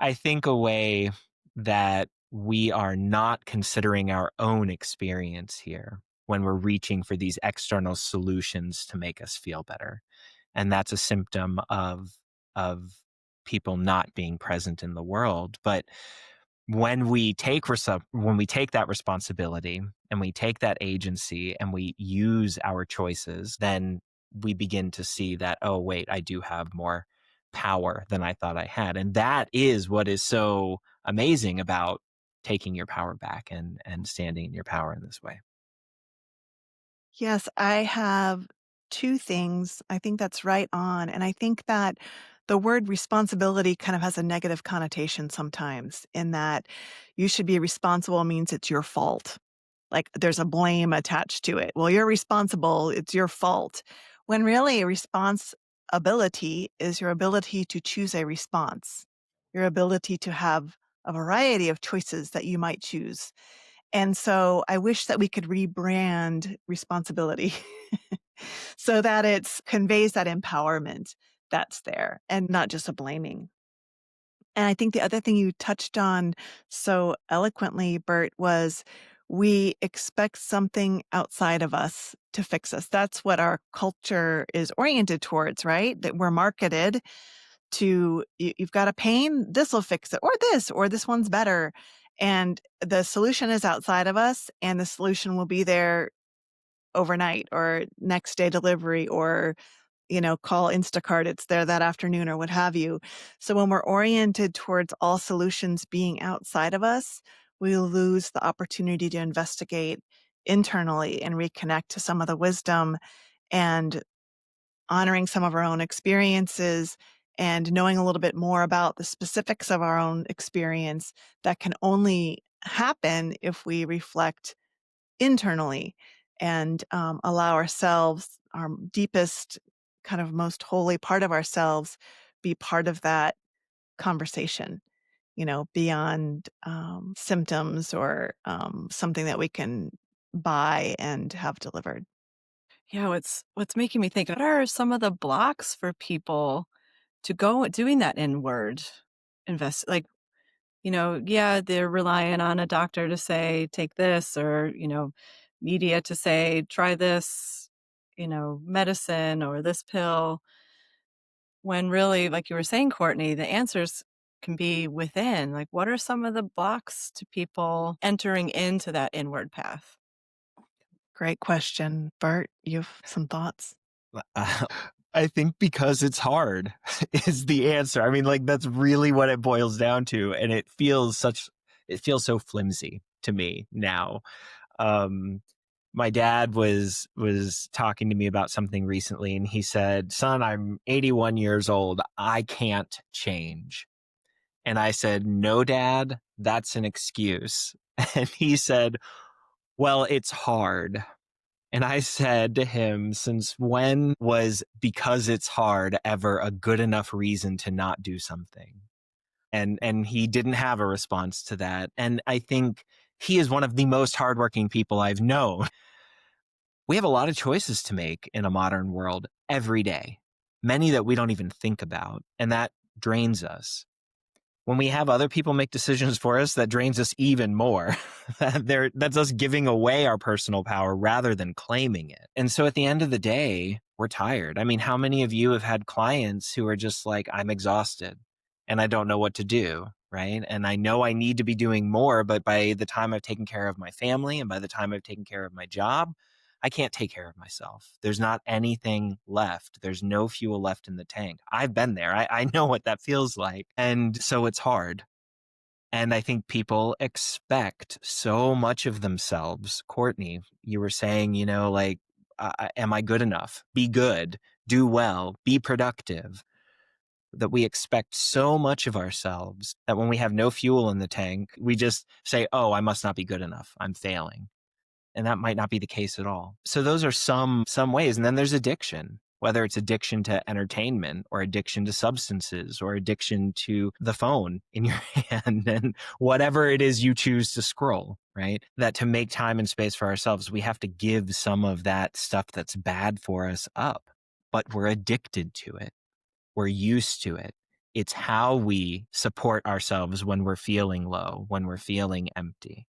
I think, a way that we are not considering our own experience here when we're reaching for these external solutions to make us feel better. And that's a symptom of people not being present in the world. But when we take that responsibility and we take that agency and we use our choices, then we begin to see that, oh wait, I do have more power than I thought I had. And that is what is so amazing about taking your power back and standing in your power in this way. Yes, I have two things. I think that's right on. And I think that the word responsibility kind of has a negative connotation sometimes, in that you should be responsible means it's your fault. Like there's a blame attached to it. Well, you're responsible, it's your fault. When really responsibility is your ability to choose a response, your ability to have a variety of choices that you might choose. And so I wish that we could rebrand responsibility so that it conveys that empowerment that's there and not just a blaming. And I think the other thing you touched on so eloquently, Bert, was we expect something outside of us to fix us. That's what our culture is oriented towards, right? That we're marketed to, you've got a pain, this will fix it, or this one's better. And the solution is outside of us, and the solution will be there overnight or next day delivery, or call Instacart, it's there that afternoon, or what have you. So when we're oriented towards all solutions being outside of us, we lose the opportunity to investigate internally and reconnect to some of the wisdom and honoring some of our own experiences and knowing a little bit more about the specifics of our own experience that can only happen if we reflect internally and allow ourselves, our deepest, kind of most holy part of ourselves, be part of that conversation, beyond symptoms or something that we can buy and have delivered. Yeah, what's making me think, what are some of the blocks for people to go doing that inward like, yeah, they're relying on a doctor to say, take this, or, media to say, try this, medicine or this pill. When really, like you were saying, Courtney, the answers can be within. Like, what are some of the blocks to people entering into that inward path? Great question. Bert, you have some thoughts? Uh, I think because it's hard is the answer. I mean, like, that's really what it boils down to. And it feels so flimsy to me now. Um, my dad was talking to me about something recently, and he said, "Son, I'm 81 years old. I can't change." And I said, "No, Dad, that's an excuse." And he said, "Well, it's hard." And I said to him, "Since when was because it's hard ever a good enough reason to not do something?" And he didn't have a response to that. And I think he is one of the most hardworking people I've known. We have a lot of choices to make in a modern world every day, many that we don't even think about, and that drains us. When we have other people make decisions for us, that drains us even more. That's us giving away our personal power rather than claiming it. And so at the end of the day, we're tired. I mean, how many of you have had clients who are just like, I'm exhausted and I don't know what to do, right? And I know I need to be doing more, but by the time I've taken care of my family and by the time I've taken care of my job, I can't take care of myself. There's not anything left. There's no fuel left in the tank. I've been there. I know what that feels like. And so it's hard. And I think people expect so much of themselves. Courtney, you were saying, like, am I good enough? Be good, do well, be productive. That we expect so much of ourselves that when we have no fuel in the tank, we just say, oh, I must not be good enough. I'm failing. And that might not be the case at all. So those are some ways. And then there's addiction, whether it's addiction to entertainment or addiction to substances or addiction to the phone in your hand and whatever it is you choose to scroll, right? That to make time and space for ourselves, we have to give some of that stuff that's bad for us up, but we're addicted to it. We're used to it. It's how we support ourselves when we're feeling low, when we're feeling empty.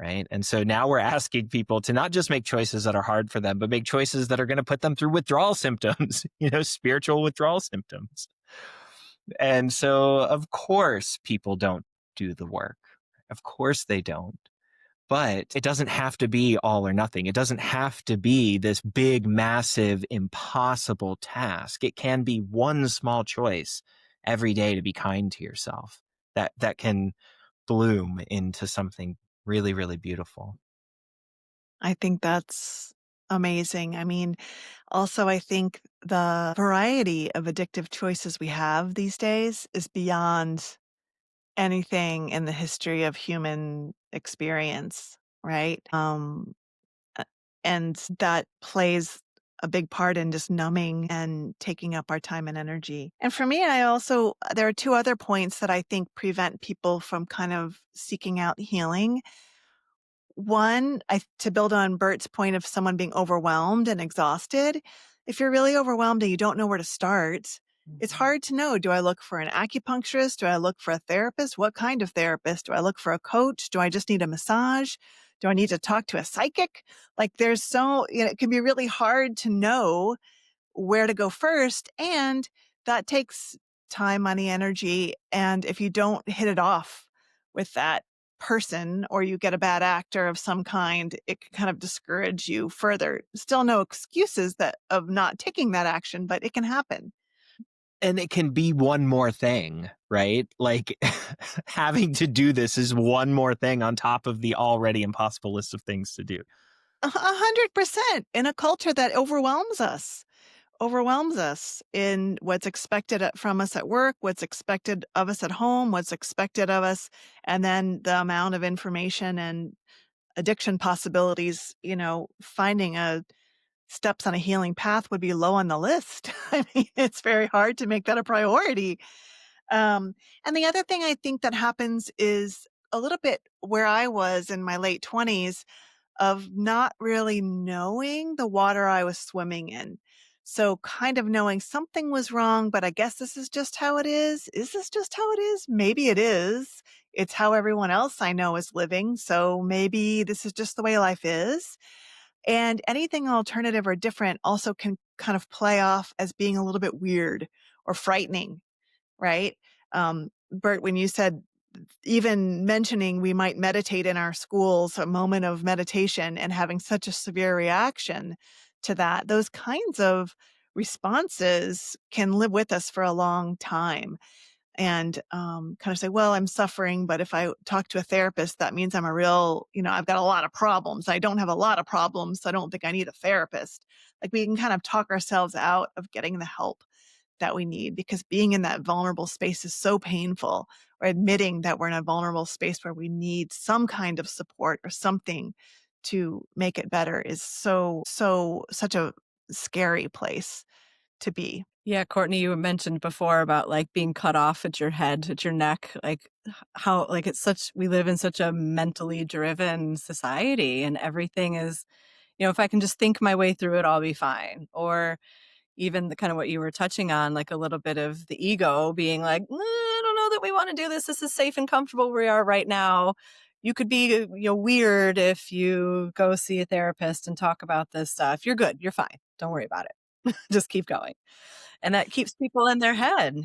Right. And so now we're asking people to not just make choices that are hard for them, but make choices that are going to put them through withdrawal symptoms, spiritual withdrawal symptoms. And so, of course, people don't do the work. Of course they don't. But it doesn't have to be all or nothing. It doesn't have to be this big, massive, impossible task. It can be one small choice every day to be kind to yourself that can bloom into something really, really beautiful. I think that's amazing. I mean, also, I think the variety of addictive choices we have these days is beyond anything in the history of human experience, right? Uh, and that plays a big part in just numbing and taking up our time and energy. And for me, there are two other points that I think prevent people from kind of seeking out healing. One, to build on Bert's point of someone being overwhelmed and exhausted, if you're really overwhelmed and you don't know where to start, it's hard to know. Do I look for an acupuncturist? Do I look for a therapist? What kind of therapist? Do I look for a coach? Do I just need a massage? Do I need to talk to a psychic? Like it can be really hard to know where to go first. And that takes time, money, energy. And if you don't hit it off with that person or you get a bad actor of some kind, it can kind of discourage you further. Still no excuses of not taking that action, but it can happen. And it can be one more thing, right? Like having to do this is one more thing on top of the already impossible list of things to do. 100% in a culture that overwhelms us. overwhelms us in what's expected from us at work, what's expected of us at home, what's expected of us, and then the amount of information and addiction possibilities, finding a steps on a healing path would be low on the list. I mean, it's very hard to make that a priority. And the other thing I think that happens is a little bit where I was in my late 20s of not really knowing the water I was swimming in. So kind of knowing something was wrong, but I guess this is just how it is. Is this just how it is? Maybe it is. It's how everyone else I know is living. So maybe this is just the way life is. And anything alternative or different also can kind of play off as being a little bit weird or frightening, right? Bert, when you said even mentioning we might meditate in our schools, a moment of meditation, and having such a severe reaction to that, those kinds of responses can live with us for a long time and kind of say, well, I'm suffering, but if I talk to a therapist, that means I'm I've got a lot of problems. I don't have a lot of problems, so I don't think I need a therapist. Like we can kind of talk ourselves out of getting the help that we need because being in that vulnerable space is so painful, or admitting that we're in a vulnerable space where we need some kind of support or something to make it better is such a scary place to be. Yeah, Courtney, you mentioned before about like being cut off at your head, at your neck, like how like we live in such a mentally driven society and everything is, if I can just think my way through it, I'll be fine. Or even the kind of what you were touching on, like a little bit of the ego being like, I don't know that we want to do this. This is safe and comfortable where we are right now. You could be, weird if you go see a therapist and talk about this stuff. You're good. You're fine. Don't worry about it. Just keep going. And that keeps people in their head.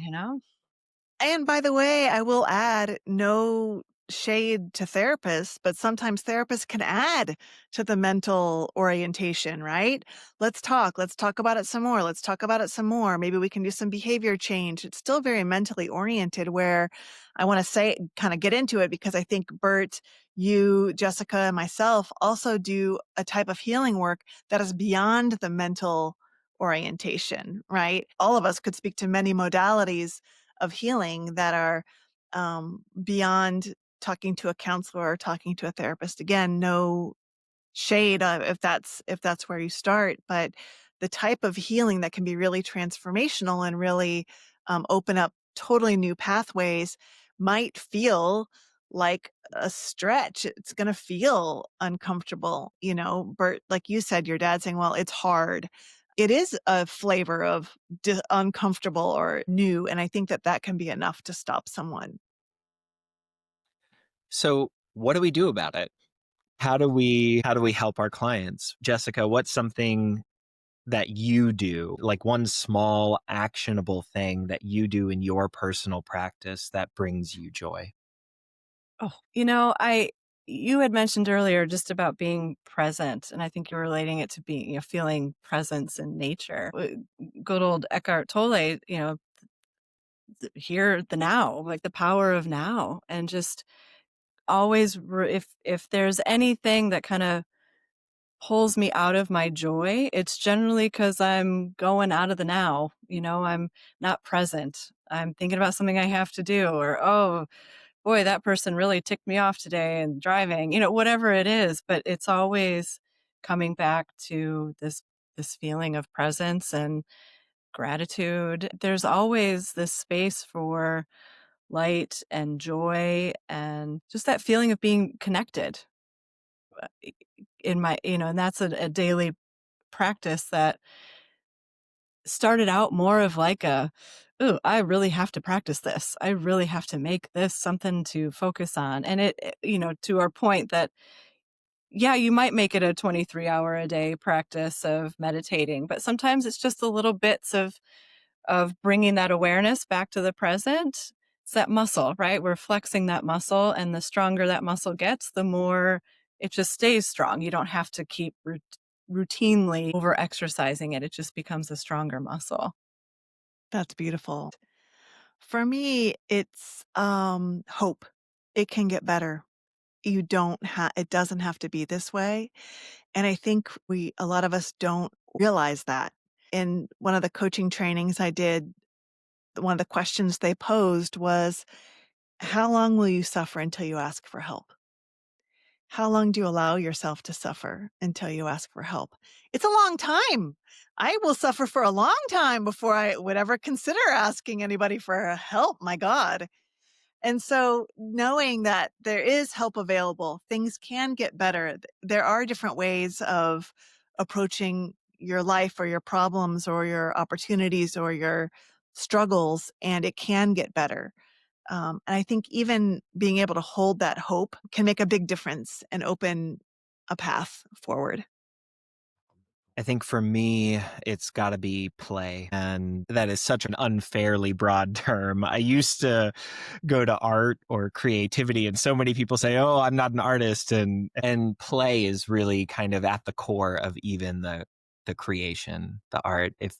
And by the way, I will add no shade to therapists, but sometimes therapists can add to the mental orientation, right? Let's talk. Let's talk about it some more. Let's talk about it some more. Maybe we can do some behavior change. It's still very mentally oriented where I want to say, kind of get into it because I think Bert, you, Jessica, and myself also do a type of healing work that is beyond the mental orientation, right? All of us could speak to many modalities of healing that are beyond talking to a counselor or talking to a therapist. Again, no shade if that's where you start, but the type of healing that can be really transformational and really open up totally new pathways might feel like a stretch. It's going to feel uncomfortable. Bert, like you said, your dad saying, well, it's hard. It is a flavor of uncomfortable or new. And I think that can be enough to stop someone. So what do we do about it? How do we help our clients? Jessica, what's something that you do, like one small actionable thing that you do in your personal practice that brings you joy? Oh, you had mentioned earlier just about being present, and I think you're relating it to being, feeling presence in nature. Good old Eckhart Tolle, here, the now, like the power of now, and just always, if there's anything that kind of pulls me out of my joy, it's generally because I'm going out of the now. I'm not present. I'm thinking about something I have to do, or, oh, boy, that person really ticked me off today and driving, whatever it is, but it's always coming back to this feeling of presence and gratitude. There's always this space for light and joy and just that feeling of being connected in my, and that's a daily practice that started out more of like oh, I really have to practice this. I really have to make this something to focus on. And to our point that, yeah, you might make it a 23-hour a day practice of meditating, but sometimes it's just the little bits of bringing that awareness back to the present. It's that muscle, right? We're flexing that muscle, and the stronger that muscle gets, the more it just stays strong. You don't have to keep routinely over exercising it. It just becomes a stronger muscle. That's beautiful. For me, it's hope. It can get better. It doesn't have to be this way. And I think a lot of us don't realize that. in one of the coaching trainings I did, one of the questions they posed was, how long will you suffer until you ask for help? How long do you allow yourself to suffer until you ask for help? It's a long time. I will suffer for a long time before I would ever consider asking anybody for help. My God. And so knowing that there is help available, things can get better. There are different ways of approaching your life or your problems or your opportunities or your struggles, and it can get better. And I think even being able to hold that hope can make a big difference and open a path forward. I think for me, it's got to be play. And that is such an unfairly broad term. I used to go to art or creativity, and so many people say, oh, I'm not an artist. And play is really kind of at the core of even the creation, the art. If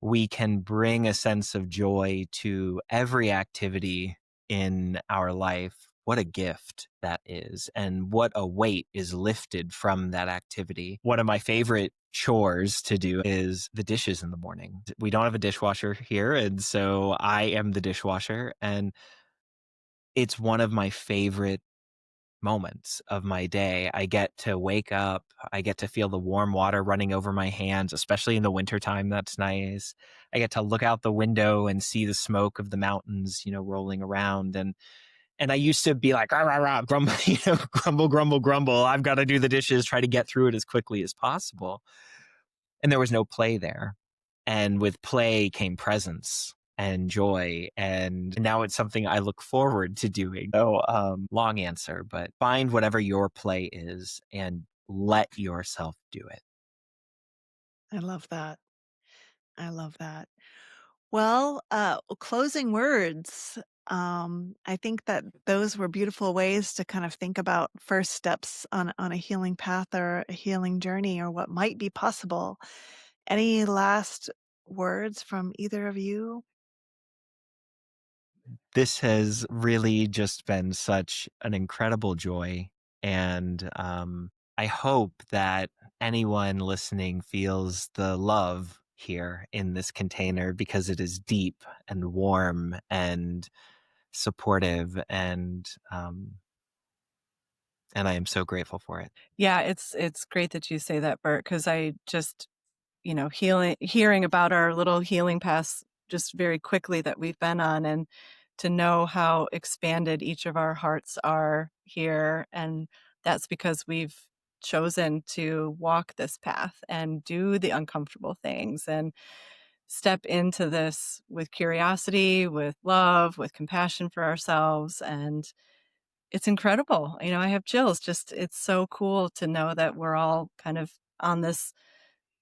we can bring a sense of joy to every activity in our life, what a gift that is, and what a weight is lifted from that activity. One of my favorite chores to do is the dishes in the morning. We don't have a dishwasher here, and so I am the dishwasher, and it's one of my favorite moments of my day. I get to wake up, I get to feel the warm water running over my hands, especially in the wintertime. That's nice. I get to look out the window and see the smoke of the mountains, rolling around. And I used to be like, rah, rah, rah, grumble, grumble, grumble, grumble. I've got to do the dishes, try to get through it as quickly as possible. And there was no play there. And with play came presence and joy. And now it's something I look forward to doing. So long answer, but find whatever your play is and let yourself do it. I love that. I love that. Well, closing words. I think that those were beautiful ways to kind of think about first steps on a healing path or a healing journey or what might be possible. Any last words from either of you? This has really just been such an incredible joy. And I hope that anyone listening feels the love here in this container, because it is deep and warm and supportive, and I am so grateful for it. Yeah, it's great that you say that, Bert, because I just, hearing about our little healing paths just very quickly that we've been on, and to know how expanded each of our hearts are here. And that's because we've chosen to walk this path and do the uncomfortable things and step into this with curiosity, with love, with compassion for ourselves. And it's incredible. I have chills. Just, it's so cool to know that we're all kind of on this,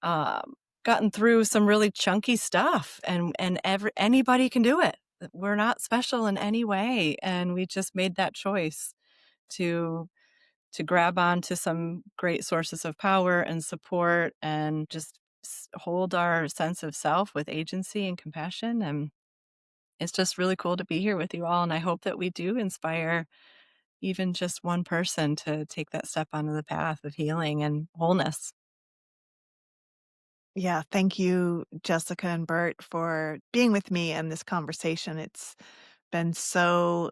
gotten through some really chunky stuff, and anybody can do it. We're not special in any way. And we just made that choice to grab onto some great sources of power and support, and just hold our sense of self with agency and compassion. And it's just really cool to be here with you all. And I hope that we do inspire even just one person to take that step onto the path of healing and wholeness. Yeah, thank you, Jessica and Bert, for being with me in this conversation. Been so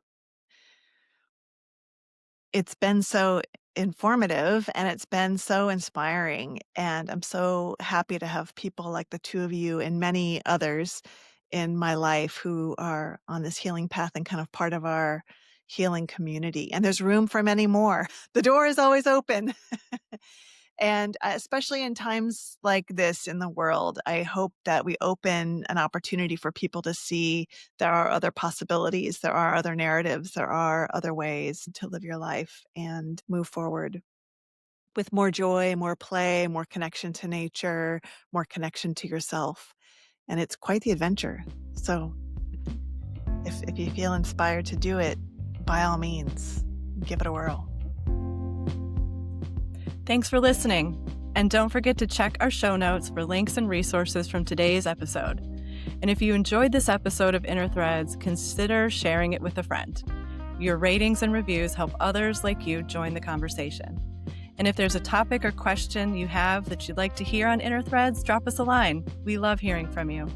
it's been so informative, and it's been so inspiring. And I'm so happy to have people like the two of you and many others in my life who are on this healing path and kind of part of our healing community. And there's room for many more. The door is always open. And especially in times like this in the world, I hope that we open an opportunity for people to see there are other possibilities, there are other narratives, there are other ways to live your life and move forward with more joy, more play, more connection to nature, more connection to yourself. And it's quite the adventure. So if you feel inspired to do it, by all means, give it a whirl. Thanks for listening. And don't forget to check our show notes for links and resources from today's episode. And if you enjoyed this episode of Inner Threads, consider sharing it with a friend. Your ratings and reviews help others like you join the conversation. And if there's a topic or question you have that you'd like to hear on Inner Threads, drop us a line. We love hearing from you.